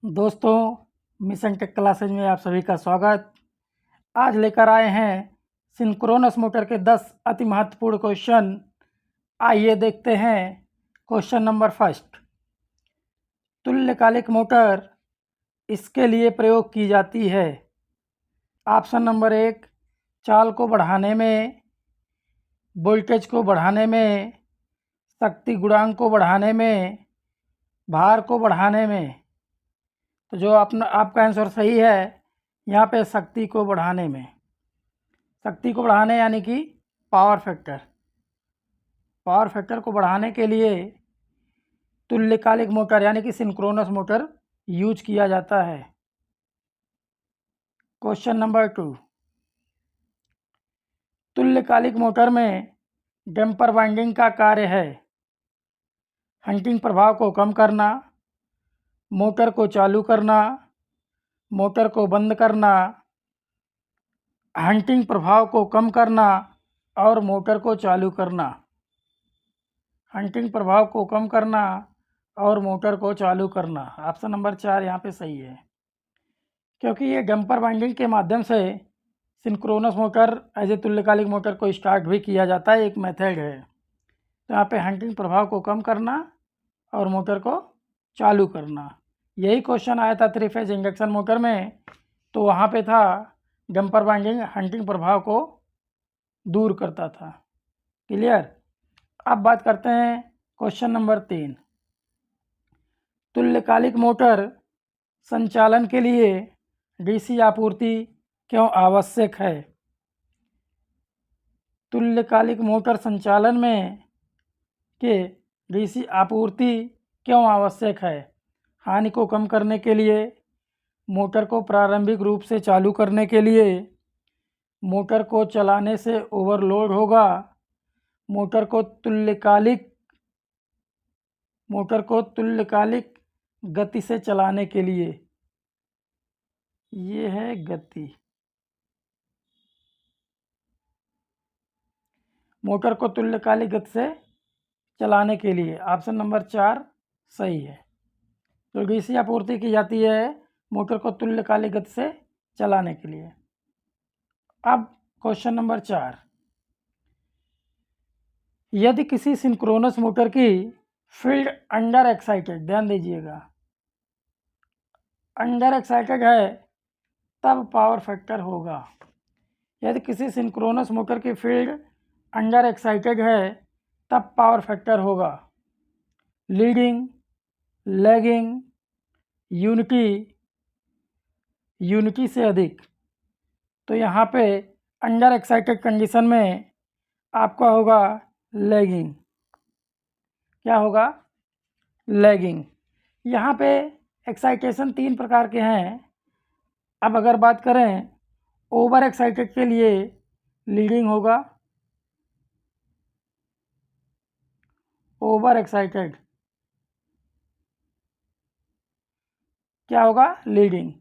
दोस्तों, mission take classes में आप सभी का स्वागत। आज लेकर आए हैं सिंक्रोनस मोटर के 10 अति महत्वपूर्ण क्वेश्चन। आइए देखते हैं। क्वेश्चन नंबर फर्स्ट, तुल्यकालिक मोटर इसके लिए प्रयोग की जाती है। ऑप्शन नंबर 1, चाल को बढ़ाने में, वोल्टेज को बढ़ाने में, शक्ति गुणांक को बढ़ाने में, भार को बढ़ाने में। तो जो आपका आंसर सही है, यहाँ पे शक्ति को बढ़ाने में। शक्ति को बढ़ाने यानी कि पावर फैक्टर को बढ़ाने के लिए तुल्यकालिक मोटर यानी कि सिंक्रोनस मोटर यूज किया जाता है। क्वेश्चन नंबर 2, तुल्यकालिक मोटर में डैम्पर वाइंडिंग का कार्य है हंटिंग प्रभाव को कम करना, मोटर को चालू करना, मोटर को बंद करना, हंटिंग प्रभाव को कम करना और मोटर को चालू करना। हंटिंग प्रभाव को कम करना और मोटर को चालू करना। ऑप्शन नंबर 4 यहाँ पे सही है, क्योंकि ये डंपर वाइंडिंग के माध्यम से सिंक्रोनस मोटर एज ए तुल्यकालिक मोटर को स्टार्ट भी किया जाता है, एक मेथड है। तो यहाँ पे हंटिंग प्रभाव को कम करना और मोटर को चालू करना। यही क्वेश्चन आया था 3 फेज इंडक्शन मोटर में, तो वहाँ पे था डंपर वाइंडिंग हंटिंग प्रभाव को दूर करता था। क्लियर। अब बात करते हैं क्वेश्चन नंबर 3, तुल्यकालिक मोटर संचालन के लिए डीसी आपूर्ति क्यों आवश्यक है। तुल्यकालिक मोटर संचालन में के डीसी आपूर्ति क्यों आवश्यक है। हानि को कम करने के लिए, मोटर को प्रारंभिक रूप से चालू करने के लिए, मोटर को चलाने से ओवरलोड होगा, मोटर को तुल्यकालिक गति से चलाने के लिए। ये है गति। मोटर को तुल्यकालिक गति से चलाने के लिए ऑप्शन नंबर 4 सही है। तो डीसी आपूर्ति की जाती है मोटर को तुल्यकालिक गति से चलाने के लिए। अब क्वेश्चन नंबर 4, यदि किसी सिंक्रोनस मोटर की फील्ड अंडर एक्साइटेड, ध्यान दीजिएगा, अंडर एक्साइटेड है तब पावर फैक्टर होगा। यदि किसी सिंक्रोनस मोटर की फील्ड अंडर एक्साइटेड है तब पावर फैक्टर होगा लीडिंग, लैगिंग, यूनिटी से अधिक। तो यहाँ पे अंडर एक्साइटेड कंडीशन में आपका होगा लैगिंग। क्या होगा? लैगिंग। यहाँ पे एक्साइटेशन 3 प्रकार के हैं। अब अगर बात करें ओवर एक्साइटेड के लिए लीडिंग होगा, ओवर एक्साइटेड क्या होगा? लीडिंग।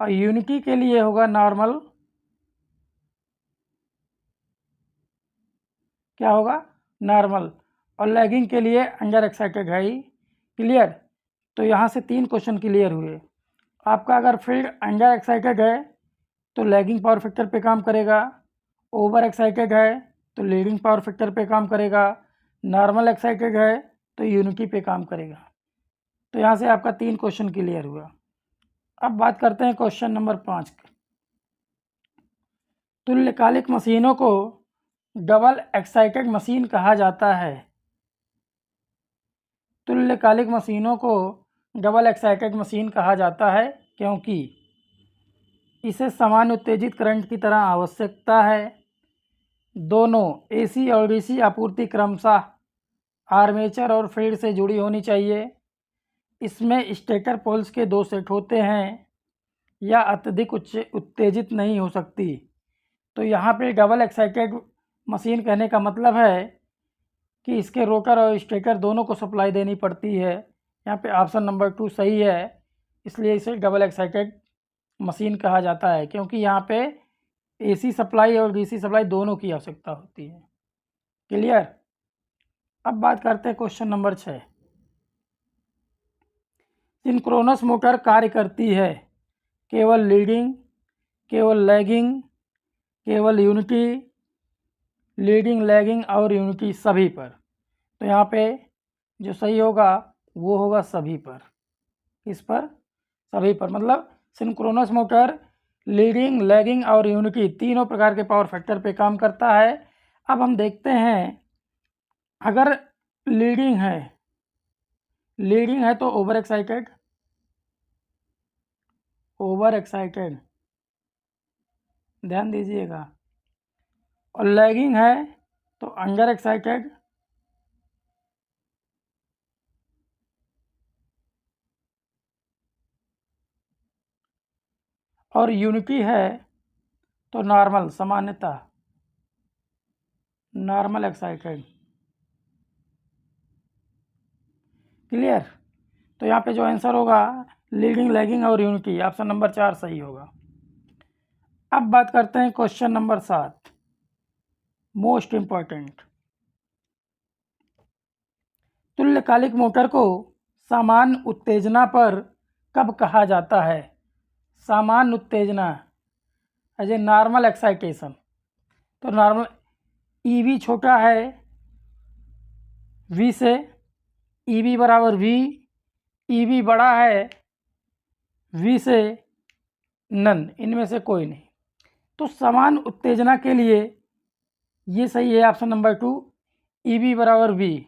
और यूनिटी के लिए होगा नॉर्मल, क्या होगा? नॉर्मल। और लैगिंग के लिए अंडर एक्साइटेड है ही। क्लियर। तो यहाँ से 3 क्वेश्चन क्लियर हुए। आपका अगर फील्ड अंडर एक्साइटेड है तो लैगिंग पावर फैक्टर पे काम करेगा, ओवर एक्साइटेड है तो लीडिंग पावर फैक्टर पे काम करेगा, नॉर्मल एक्साइटेड है तो यूनिटी पे काम करेगा। तो यहाँ से आपका 3 क्वेश्चन क्लियर हुआ। अब बात करते हैं क्वेश्चन नंबर 5। तुल्यकालिक मशीनों को डबल एक्साइटेड मशीन कहा जाता है। तुल्यकालिक मशीनों को डबल एक्साइटेड मशीन कहा जाता है क्योंकि इसे समान उत्तेजित करंट की तरह आवश्यकता है। दोनों एसी और डीसी आपूर्ति क्रमशः आर्मेचर और फील्ड से जुड़ी होनी चाहिए। इसमें स्टेटर पोल्स के 2 सेट होते हैं या अत्यधिक उत्तेजित नहीं हो सकती। तो यहाँ पे डबल एक्साइटेड मशीन कहने का मतलब है कि इसके रोटर और स्टेटर दोनों को सप्लाई देनी पड़ती है। यहाँ पे ऑप्शन नंबर 2 सही है, इसलिए इसे डबल एक्साइटेड मशीन कहा जाता है क्योंकि यहाँ पे एसी सप्लाई और डीसी सप्लाई दोनों की आवश्यकता होती है। क्लियर। अब बात करते हैं क्वेश्चन नंबर 6, सिंक्रोनस मोटर कार्य करती है केवल लीडिंग, केवल लैगिंग, केवल यूनिटी, लीडिंग, लैगिंग और यूनिटी सभी पर। तो यहाँ पे जो सही होगा वो होगा सभी पर। किस पर? सभी पर। मतलब सिंक्रोनस मोटर लीडिंग, लैगिंग और यूनिटी तीनों प्रकार के पावर फैक्टर पे काम करता है। अब हम देखते हैं, अगर लीडिंग है तो ओवर एक्साइटेड, ध्यान दीजिएगा। और लैगिंग है तो अंडर एक्साइटेड, और यूनिटी है तो नॉर्मल, सामान्यता, नॉर्मल एक्साइटेड। क्लियर? तो यहाँ पे जो आंसर होगा लीडिंग, लैगिंग और यूनिटी, ऑप्शन नंबर 4 सही होगा। अब बात करते हैं क्वेश्चन नंबर 7, मोस्ट इंपॉर्टेंट। तुल्यकालिक मोटर को समान उत्तेजना पर कब कहा जाता है? समान उत्तेजना एज ए नॉर्मल एक्साइटेशन। तो नॉर्मल ईवी छोटा है वी से, ईवी बराबर वी, ईवी बड़ा है वी से नन, इनमें से कोई नहीं। तो समान उत्तेजना के लिए ये सही है ऑप्शन नंबर 2, ईवी बराबर वी,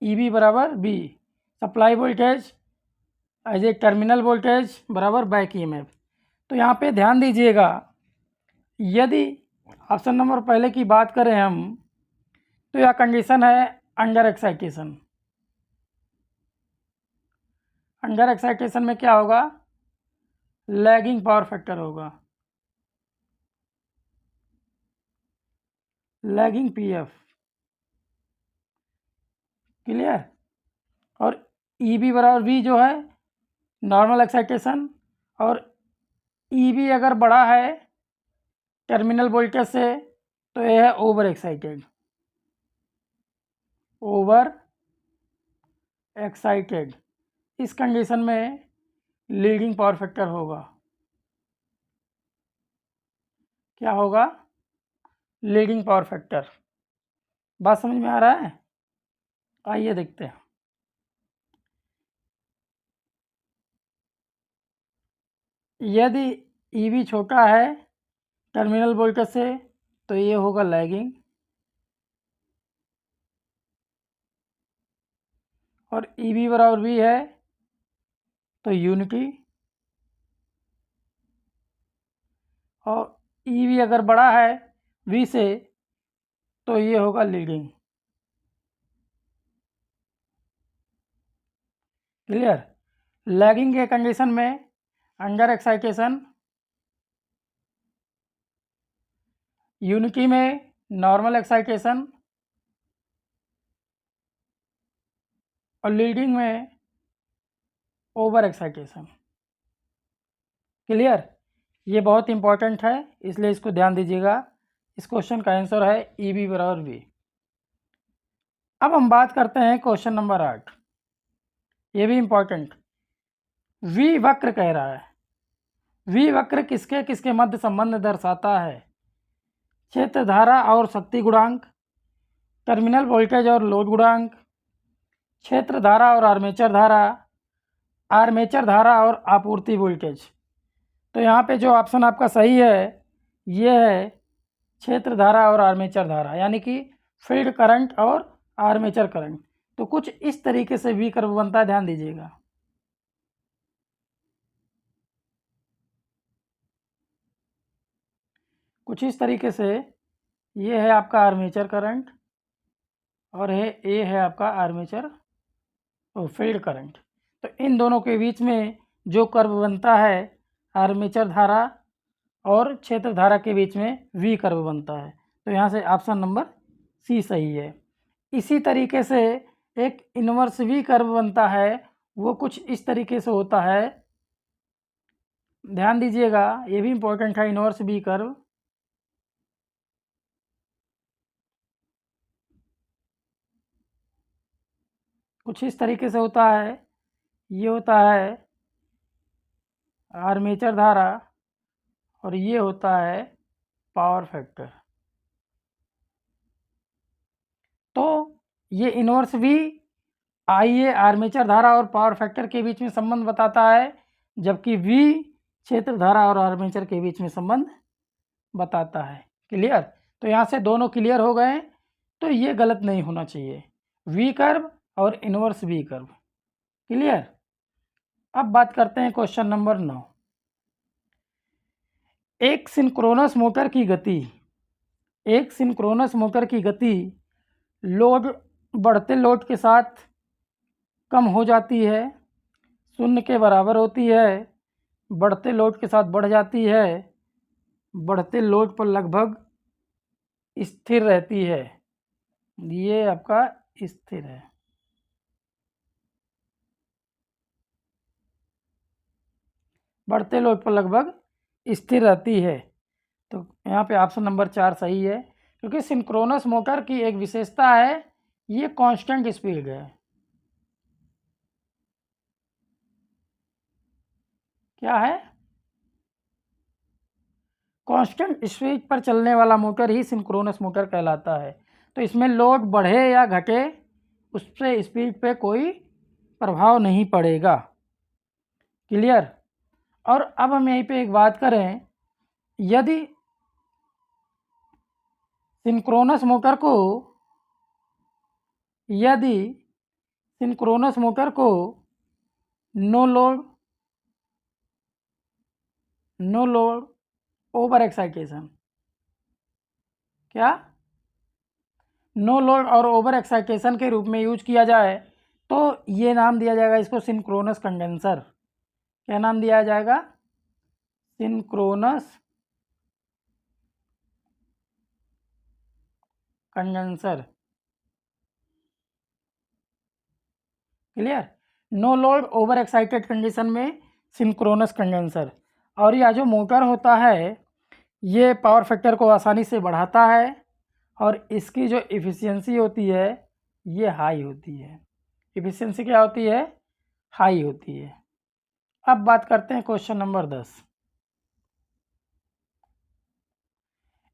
ईवी बराबर V, supply voltage as a terminal voltage बराबर बैक ईएमएफ। तो यहाँ पे ध्यान दीजिएगा, यदि ऑप्शन नंबर पहले की बात करें हम, तो यह कंडीशन है अंडर एक्साइटेशन। अंडर एक्साइटेशन में क्या होगा? लैगिंग पावर फैक्टर होगा, लैगिंग पीएफ। क्लियर? और ईबी बराबर वी जो है नॉर्मल एक्साइटेशन, और ईबी अगर बड़ा है टर्मिनल वोल्टेज से तो यह है ओवर एक्साइटेड, ओवर एक्साइटेड। इस कंडीशन में लीडिंग पावर फैक्टर होगा, क्या होगा? Leading power factor. बात समझ में आ रहा है? आइए देखते हैं। यदि ईवी छोटा है टर्मिनल वोल्टेज से तो ये होगा लैगिंग, और ईवी बराबर वी है तो यूनिटी, और ईवी अगर बड़ा है वी से तो ये होगा लीडिंग। क्लियर? लैगिंग के कंडीशन में अंडर एक्साइटेशन, यूनिटी में नॉर्मल एक्साइटेशन, और लीडिंग में ओवर एक्साइटेशन। क्लियर? ये बहुत इंपॉर्टेंट है, इसलिए इसको ध्यान दीजिएगा। इस क्वेश्चन का आंसर है ईबी बराबर वी। अब हम बात करते हैं क्वेश्चन नंबर 8, ये भी इंपॉर्टेंट। वी वक्र कह रहा है, वी वक्र किसके किसके मध्य संबंध दर्शाता है? क्षेत्र धारा और शक्ति गुणांक, टर्मिनल वोल्टेज और लोड गुणांक, क्षेत्र धारा और आर्मेचर धारा, आर्मेचर धारा और आपूर्ति वोल्टेज। तो यहाँ पे जो ऑप्शन आपका सही है ये है क्षेत्र धारा और आर्मेचर धारा, यानी कि फील्ड करंट और आर्मेचर करंट। तो कुछ इस तरीके से वी कर्व बनता है, ध्यान दीजिएगा। कुछ इस तरीके से ये है आपका आर्मेचर करंट, और ये है आपका आर्मेचर और फील्ड करंट। तो इन दोनों के बीच में जो कर्व बनता है आर्मेचर धारा और क्षेत्र धारा के बीच में वी कर्व बनता है। तो यहाँ से ऑप्शन नंबर सी सही है। इसी तरीके से एक इन्वर्स वी कर्व बनता है, वो कुछ इस तरीके से होता है, ध्यान दीजिएगा, ये भी इम्पोर्टेंट है। इन्वर्स वी कर्व कुछ इस तरीके से होता है, ये होता है आर्मेचर धारा और ये होता है पावर फैक्टर। तो ये इन्वर्स भी आइए आर्मेचर धारा और पावर फैक्टर के बीच में संबंध बताता है, जबकि V क्षेत्र धारा और आर्मेचर के बीच में संबंध बताता है। क्लियर? तो यहाँ से दोनों क्लियर हो गए, तो ये गलत नहीं होना चाहिए, V कर्व और इन्वर्स V कर्व। क्लियर? अब बात करते हैं क्वेश्चन नंबर 9। एक सिंक्रोनस मोटर की गति बढ़ते लोड के साथ कम हो जाती है, 0 के बराबर होती है, बढ़ते लोड के साथ बढ़ जाती है, बढ़ते लोड पर लगभग स्थिर रहती है। ये आपका स्थिर है। बढ़ते लोड पर लगभग स्थिर रहती है। तो यहाँ पे ऑप्शन नंबर 4 सही है, क्योंकि सिंक्रोनस मोटर की एक विशेषता है, ये कांस्टेंट स्पीड है। क्या है? कांस्टेंट स्पीड पर चलने वाला मोटर ही सिंक्रोनस मोटर कहलाता है। तो इसमें लोड बढ़े या घटे, उससे स्पीड पे कोई प्रभाव नहीं पड़ेगा। क्लियर? और अब हम यहीं पे एक बात करें, यदि सिंक्रोनस मोटर को नो लोड ओवर एक्साइटेशन, क्या नो लोड और ओवर एक्साइटेशन के रूप में यूज किया जाए, तो ये नाम दिया जाएगा इसको सिंक्रोनस कंडेंसर। क्या नाम दिया जाएगा? Synchronous condenser. Clear? No load over excited condition में सिंक्रोनस कंडेंसर। और यह जो मोटर होता है, ये पावर फैक्टर को आसानी से बढ़ाता है और इसकी जो इफ़िशियंसी होती है, ये हाई होती है। इफ़िशियंसी क्या होती है? हाई होती है। अब बात करते हैं क्वेश्चन नंबर 10।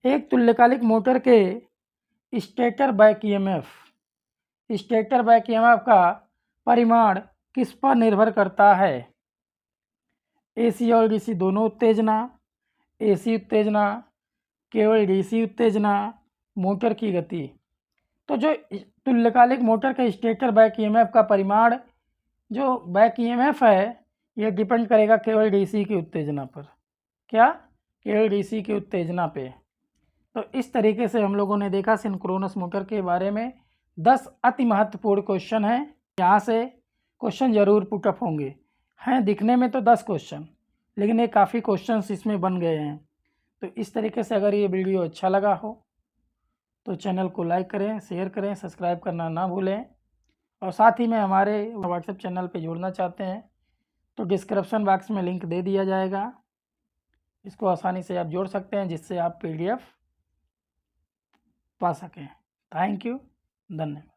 एक तुल्यकालिक मोटर के स्टेटर बैक ईएमएफ का परिमाण किस पर निर्भर करता है? एसी और डीसी दोनों उत्तेजना, एसी उत्तेजना, केवल डीसी उत्तेजना, मोटर की गति। तो जो तुल्यकालिक मोटर के स्टेटर बैक ईएमएफ का परिमाण, जो बैक ईएमएफ है, यह डिपेंड करेगा केवल डीसी की उत्तेजना पर। क्या? केवल डीसी की उत्तेजना पे। तो इस तरीके से हम लोगों ने देखा सिंक्रोनस मोटर के बारे में 10 अति महत्वपूर्ण क्वेश्चन हैं। यहाँ से क्वेश्चन जरूर पुटअप होंगे। हैं दिखने में तो 10 क्वेश्चन, लेकिन ये काफ़ी क्वेश्चंस इसमें बन गए हैं। तो इस तरीके से अगर ये वीडियो अच्छा लगा हो तो चैनल को लाइक करें, शेयर करें, सब्सक्राइब करना ना भूलें। और साथ ही में हमारे व्हाट्सएप चैनल पे जुड़ना चाहते हैं तो डिस्क्रिप्शन बॉक्स में लिंक दे दिया जाएगा, इसको आसानी से आप जोड़ सकते हैं, जिससे आप PDF पा सकें। थैंक यू, धन्यवाद।